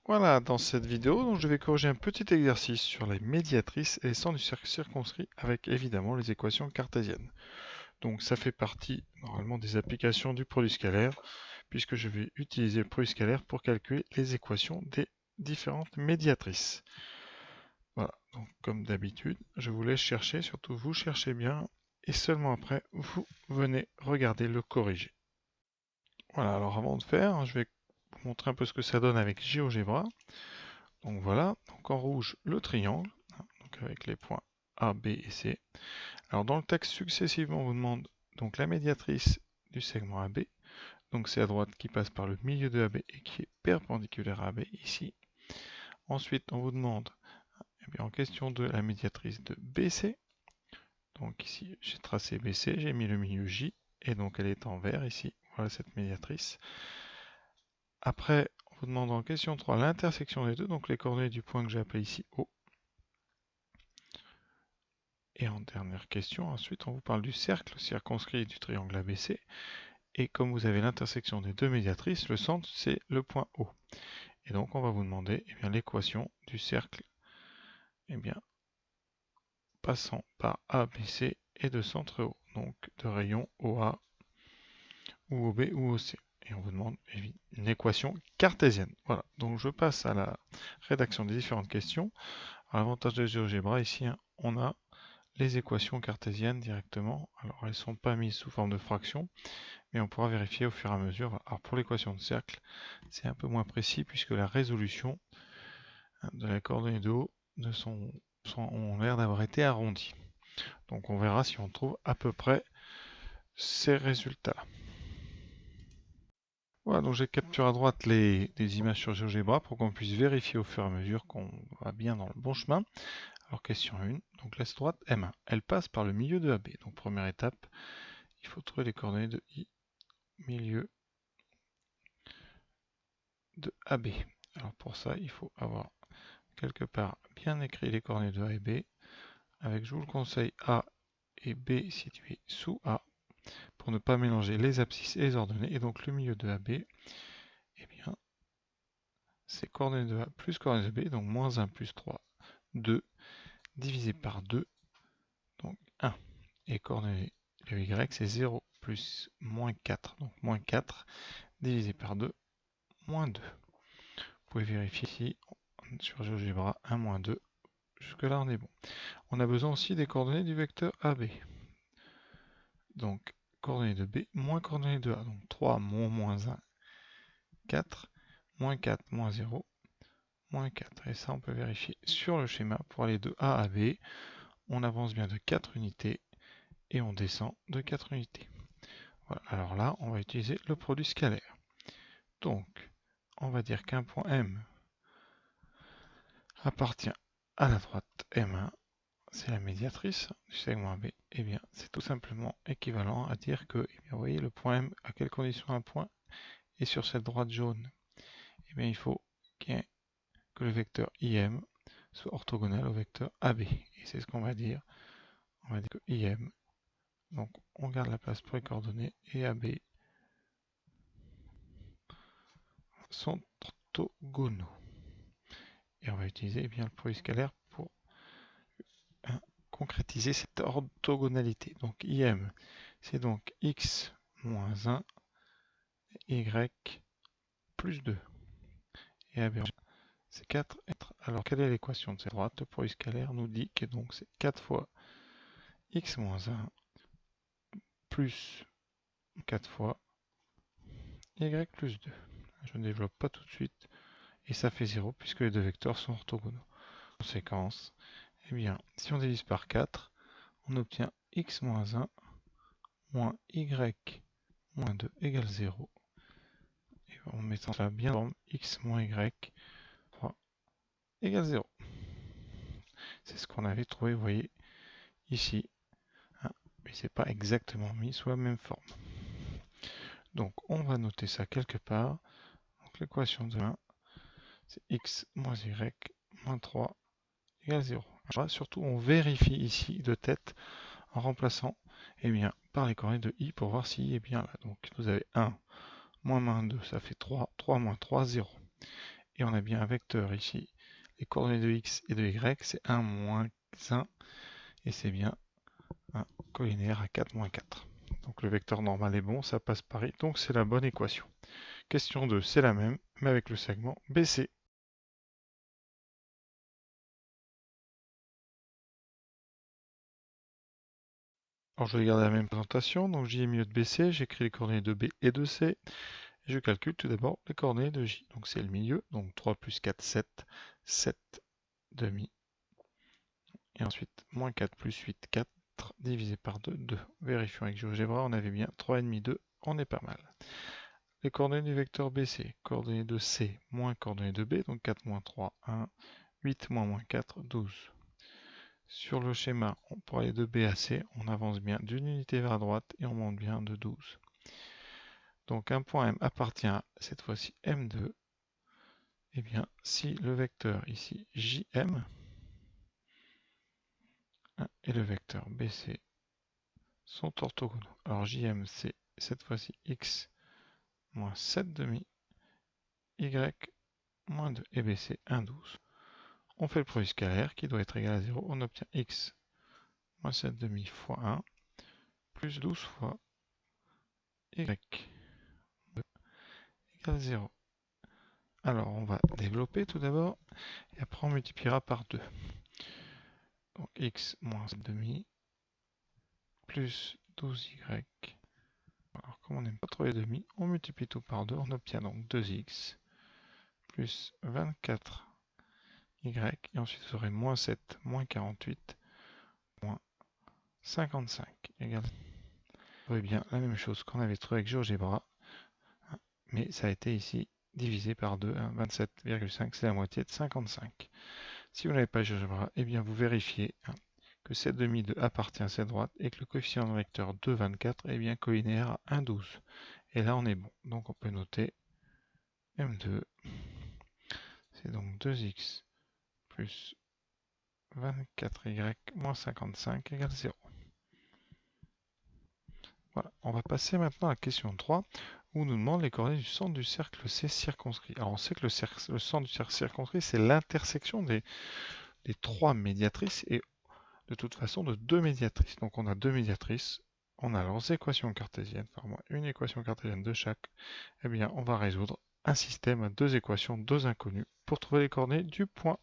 Voilà, dans cette vidéo, donc, je vais corriger un petit exercice sur les médiatrices et les centres du cercle circonscrit avec évidemment les équations cartésiennes. Donc ça fait partie normalement des applications du produit scalaire puisque je vais utiliser le produit scalaire pour calculer les équations des différentes médiatrices. Voilà, donc comme d'habitude, je vous laisse chercher, surtout vous cherchez bien et seulement après vous venez regarder le corriger. Voilà, alors avant de faire, je vais vous montrer un peu ce que ça donne avec GeoGebra. Donc voilà, donc en rouge le triangle, donc avec les points A, B et C. Alors dans le texte successivement on vous demande donc la médiatrice du segment AB, donc c'est à droite qui passe par le milieu de AB et qui est perpendiculaire à AB ici. Ensuite on vous demande en question de la médiatrice de BC, donc ici j'ai tracé BC, j'ai mis le milieu J et donc elle est en vert ici, voilà cette médiatrice. Après on vous demande en question 3 l'intersection des deux, donc les coordonnées du point que j'ai appelé ici O. Et en dernière question, ensuite, on vous parle du cercle circonscrit du triangle ABC. Et comme vous avez l'intersection des deux médiatrices, le centre, c'est le point O. Et donc, on va vous demander l'équation du cercle passant par ABC et de centre O. Donc, de rayon OA ou OB ou OC. Et on vous demande une équation cartésienne. Voilà, donc je passe à la rédaction des différentes questions. L'avantage de GeoGebra, ici, on a les équations cartésiennes directement. Alors elles ne sont pas mises sous forme de fractions, mais on pourra vérifier au fur et à mesure. Alors pour l'équation de cercle, c'est un peu moins précis puisque la résolution de la coordonnée de haut ont l'air d'avoir été arrondies. Donc on verra si on trouve à peu près ces résultats. Voilà, donc j'ai capturé à droite des images sur GeoGebra pour qu'on puisse vérifier au fur et à mesure qu'on va bien dans le bon chemin. Alors question 1, donc l'axe droite M1, elle passe par le milieu de AB. Donc première étape, il faut trouver les coordonnées de I, milieu de AB. Alors pour ça, il faut avoir quelque part bien écrit les coordonnées de A et B, avec, je vous le conseille, A et B situés sous A, pour ne pas mélanger les abscisses et les ordonnées. Et donc le milieu de AB, eh bien, c'est coordonnées de A plus coordonnées de B, donc moins 1 plus 3, 2, divisé par 2, donc 1. Et coordonnées de Y, c'est 0 plus moins 4, donc moins 4, divisé par 2, moins 2. Vous pouvez vérifier ici, sur GeoGebra, 1, moins 2. Jusque là, on est bon. On a besoin aussi des coordonnées du vecteur AB. Donc, coordonnées de B moins coordonnées de A. Donc 3 moins 1, 4, moins 4, moins 0, moins 4. Et ça, on peut vérifier sur le schéma pour aller de A à B. On avance bien de 4 unités et on descend de 4 unités. Voilà. Alors là, on va utiliser le produit scalaire. Donc, on va dire qu'un point M appartient à la droite M1, c'est la médiatrice du segment AB, et bien c'est tout simplement équivalent à dire que, vous voyez, le point M, à quelles conditions un point est sur cette droite jaune? Et bien il faut que le vecteur IM soit orthogonal au vecteur AB. Et c'est ce qu'on va dire. On va dire que IM, donc on garde la place pour les coordonnées, et AB sont orthogonaux. Et on va utiliser le produit scalaire pour concrétiser cette orthogonalité. Donc IM, c'est donc x moins 1, y plus 2. Et AB, c'est 4. Alors quelle est l'équation de cette droite? Le produit scalaire nous dit que donc c'est 4 fois x moins 1 plus 4 fois y plus 2. Je ne développe pas tout de suite. Et ça fait 0 puisque les deux vecteurs sont orthogonaux. Conséquence, eh bien, si on divise par 4, on obtient x moins 1 moins y moins 2 égale 0. Et en mettant ça bien en forme, x moins y 3 égale 0. C'est ce qu'on avait trouvé, vous voyez, ici. Hein, mais c'est pas exactement mis sous la même forme. Donc on va noter ça quelque part. Donc l'équation de 1, c'est x moins y moins 3 égale 0. Alors, surtout on vérifie ici de tête en remplaçant par les coordonnées de i pour voir si i est bien là. Donc vous avez 1 moins 2, ça fait 3, 3 moins 3, 0. et on a bien un vecteur ici. Les coordonnées de x et de y, c'est 1, moins 1, et c'est bien un colinéaire à 4, moins 4. Donc le vecteur normal est bon, ça passe par i, donc c'est la bonne équation. Question 2, c'est la même, mais avec le segment BC. Alors je vais garder la même présentation, donc J est milieu de BC, j'écris les coordonnées de B et de C, et je calcule tout d'abord les coordonnées de J. Donc c'est le milieu, donc 3 plus 4, 7, 7 demi, et ensuite moins 4 plus 8, 4, divisé par 2, 2. Vérifions avec GeoGebra, on avait bien 3,5, 2, on est pas mal. Les coordonnées du vecteur BC, coordonnées de C moins coordonnées de B, donc 4 moins 3, 1, 8 moins 4, 12. Sur le schéma, pour aller de B à C, on avance bien d'une unité vers la droite et on monte bien de 12. Donc un point M appartient à, cette fois-ci, M2. Eh bien, si le vecteur ici, JM, et le vecteur BC sont orthogonaux. Alors JM, c'est cette fois-ci X moins 7 demi, Y moins 2, et BC 1, 12. On fait le produit scalaire qui doit être égal à 0. On obtient X moins 7 demi fois 1 plus 12 fois Y égale 0. Alors on va développer tout d'abord et après on multipliera par 2. Donc X moins 7 demi plus 12Y. Alors comme on n'aime pas trop les demi, on multiplie tout par 2. On obtient donc 2X plus 24Y. Et ensuite vous aurez moins 7 moins 48 moins 55 égale. Vous voyez bien la même chose qu'on avait trouvé avec GeoGebra. Mais ça a été ici divisé par 2, 27,5, c'est la moitié de 55. Si vous n'avez pas GeoGebra, eh bien vous vérifiez que cette demi de appartient à cette droite et que le coefficient de vecteur 2, 24 est bien colinéaire à 1, 12. Et là on est bon. Donc on peut noter M2, c'est donc 2x plus 24y moins 55 égale 0. Voilà, on va passer maintenant à la question 3, où on nous demande les coordonnées du centre du cercle C circonscrit. Alors on sait que le centre du cercle circonscrit, c'est l'intersection des 3 médiatrices, et de toute façon de 2 médiatrices. Donc on a 2 médiatrices, on a leurs équations cartésiennes, enfin moi une équation cartésienne de chaque, eh bien on va résoudre un système à 2 équations, 2 inconnues, pour trouver les coordonnées du point,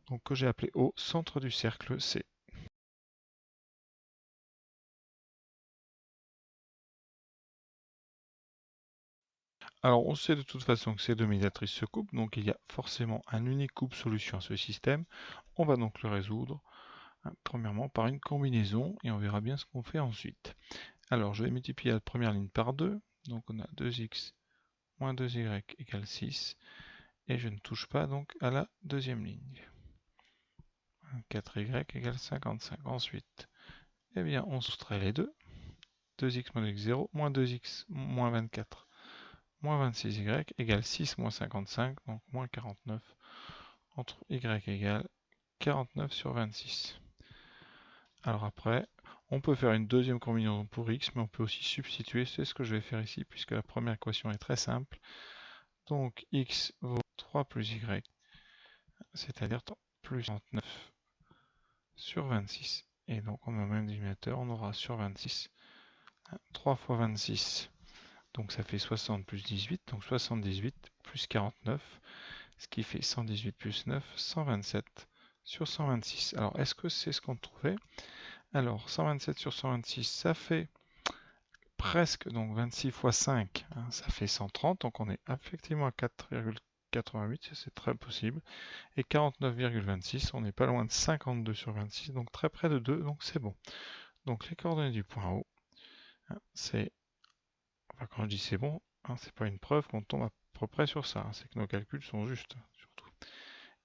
donc que j'ai appelé O, centre du cercle C. Alors on sait de toute façon que ces 2 médiatrices se coupent, donc il y a forcément un unique couple solution à ce système. On va donc le résoudre, premièrement par une combinaison, et on verra bien ce qu'on fait ensuite. Alors je vais multiplier la première ligne par 2, donc on a 2x moins 2y égale 6, et je ne touche pas donc à la deuxième ligne. 4y égale 55. Ensuite, eh bien on soustrait les deux. 2x moins 0, moins 2x moins 24, moins 26y égale 6 moins 55, donc moins 49, entre y égale 49 sur 26. Alors après, on peut faire une deuxième combinaison pour x, mais on peut aussi substituer, c'est ce que je vais faire ici, puisque la première équation est très simple. Donc x vaut 3 plus y, c'est-à-dire plus 39 sur 26. Et donc on met au même dénominateur, on aura sur 26, 3 fois 26, donc ça fait 60 plus 18, donc 78 plus 49, ce qui fait 118 plus 9, 127 sur 126. Alors est-ce que c'est ce qu'on trouvait? Alors 127 sur 126, ça fait presque, donc 26 fois 5, ça fait 130, donc on est effectivement à 4,88, c'est très possible. Et 49,26, on n'est pas loin de 52 sur 26, donc très près de 2, donc c'est bon. Donc les coordonnées du point O, c'est, enfin quand je dis c'est bon, c'est pas une preuve qu'on tombe à peu près sur ça, c'est que nos calculs sont justes, surtout.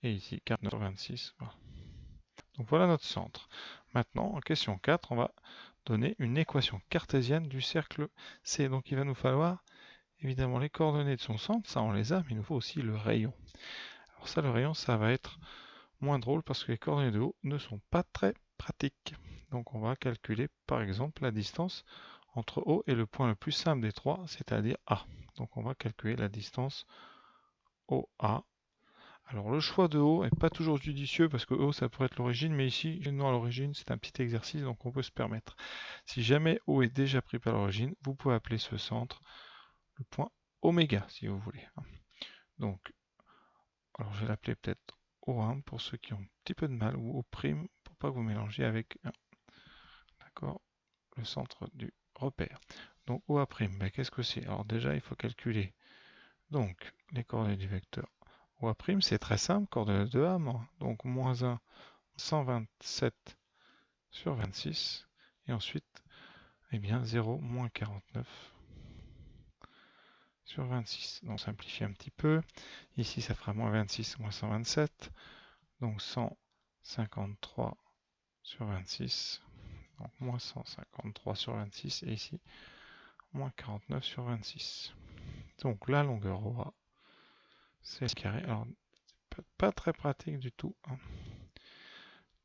Et ici, 49 sur 26, voilà. Donc voilà notre centre. Maintenant, en question 4, on va donner une équation cartésienne du cercle C. Donc il va nous falloir évidemment les coordonnées de son centre, ça on les a, mais il nous faut aussi le rayon. Alors ça, le rayon, ça va être moins drôle parce que les coordonnées de haut ne sont pas très pratiques. Donc on va calculer par exemple la distance entre O et le point le plus simple des trois, c'est-à-dire A. Donc on va calculer la distance OA Alors le choix de O n'est pas toujours judicieux parce que O ça pourrait être l'origine, mais ici, non à l'origine, c'est un petit exercice donc on peut se permettre. Si jamais O est déjà pris par l'origine, vous pouvez appeler ce centre le point oméga si vous voulez. Donc, alors je vais l'appeler peut-être O1 pour ceux qui ont un petit peu de mal, ou O' pour pas que vous mélangiez avec 1. D'accord, le centre du repère. Donc OA', ben, qu'est-ce que c'est? Alors déjà, il faut calculer donc les coordonnées du vecteur. OA', c'est très simple, coordonnées de A, donc moins 1, 127 sur 26, et ensuite, eh bien 0, moins 49 sur 26. Donc on simplifie un petit peu. Ici, ça fera moins 26, moins 127, donc 153 sur 26, donc moins 153 sur 26, et ici, moins 49 sur 26. Donc la longueur OA, c'est carré. Alors, pas très pratique du tout, hein.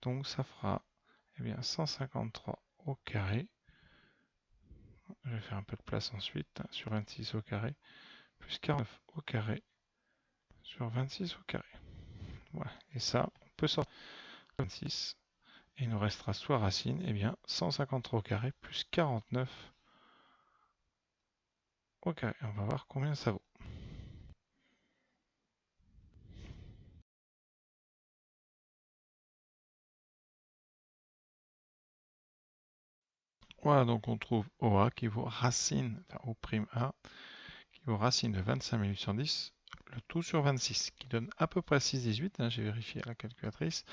Donc ça fera eh bien, 153 au carré. Je vais faire un peu de place ensuite, hein, sur 26 au carré, plus 49 au carré, sur 26 au carré. Voilà. Et ça, on peut sortir 26. Et il nous restera soit racine, eh bien 153 au carré, plus 49 au carré. On va voir combien ça vaut. Voilà, donc on trouve OA qui vaut racine, enfin O'(A), qui vaut racine de 25 810, le tout sur 26, qui donne à peu près 6,18, hein, j'ai vérifié à la calculatrice,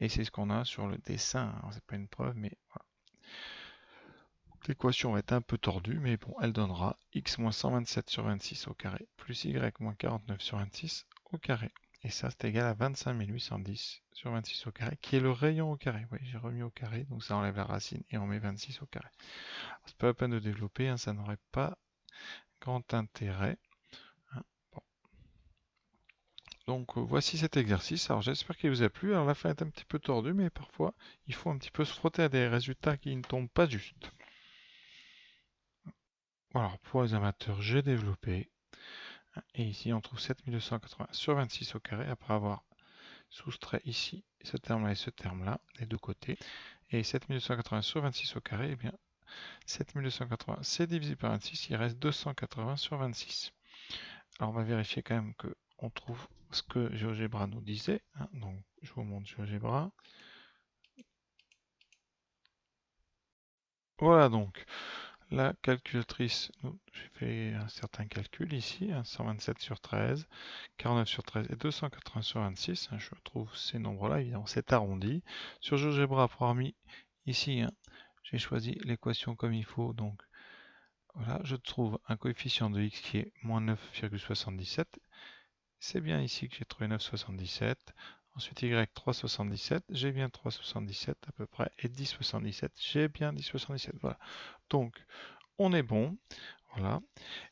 et c'est ce qu'on a sur le dessin. Alors c'est pas une preuve, mais voilà. L'équation va être un peu tordue, mais bon, elle donnera x moins 127 sur 26 au carré, plus y moins 49 sur 26 au carré. Et ça, c'est égal à 25 810 sur 26 au carré, qui est le rayon au carré. Oui, j'ai remis au carré, donc ça enlève la racine et on met 26 au carré. C'est pas la peine de développer, hein, ça n'aurait pas grand intérêt. Hein. Bon. Donc voici cet exercice. Alors j'espère qu'il vous a plu. Alors la fin est un petit peu tordue, mais parfois il faut un petit peu se frotter à des résultats qui ne tombent pas juste. Alors pour les amateurs, j'ai développé. Et ici on trouve 7280 sur 26 au carré après avoir soustrait ici ce terme-là et ce terme-là, des deux côtés. Et 7280 sur 26 au carré, eh bien 7280 c'est divisé par 26, il reste 280 sur 26. Alors on va vérifier quand même qu'on trouve ce que GeoGebra nous disait. Hein. Donc je vous montre GeoGebra. Voilà donc la calculatrice, j'ai fait un certain calcul ici, hein, 127 sur 13, 49 sur 13 et 280 sur 26. Hein, je trouve ces nombres-là, évidemment c'est arrondi. Sur GeoGebra, pour avoir mis ici, hein, j'ai choisi l'équation comme il faut, donc voilà, je trouve un coefficient de x qui est moins 9,77. C'est bien ici que j'ai trouvé 9,77. Ensuite, y 3,77. J'ai bien 3,77 à peu près. Et 10,77. J'ai bien 10,77. Voilà. Donc, on est bon. Voilà.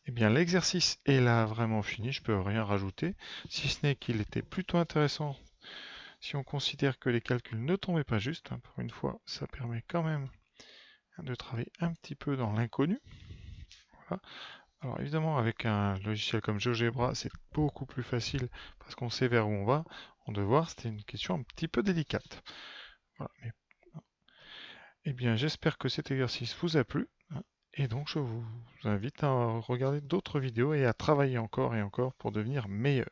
Eh bien, l'exercice est là vraiment fini. Je ne peux rien rajouter. Si ce n'est qu'il était plutôt intéressant si on considère que les calculs ne tombaient pas juste. Hein, pour une fois, ça permet quand même de travailler un petit peu dans l'inconnu. Voilà. Alors évidemment, avec un logiciel comme GeoGebra, c'est beaucoup plus facile parce qu'on sait vers où on va. En devoir, c'était une question un petit peu délicate. Voilà. Eh bien, j'espère que cet exercice vous a plu. Hein, et donc, je vous invite à regarder d'autres vidéos et à travailler encore et encore pour devenir meilleur.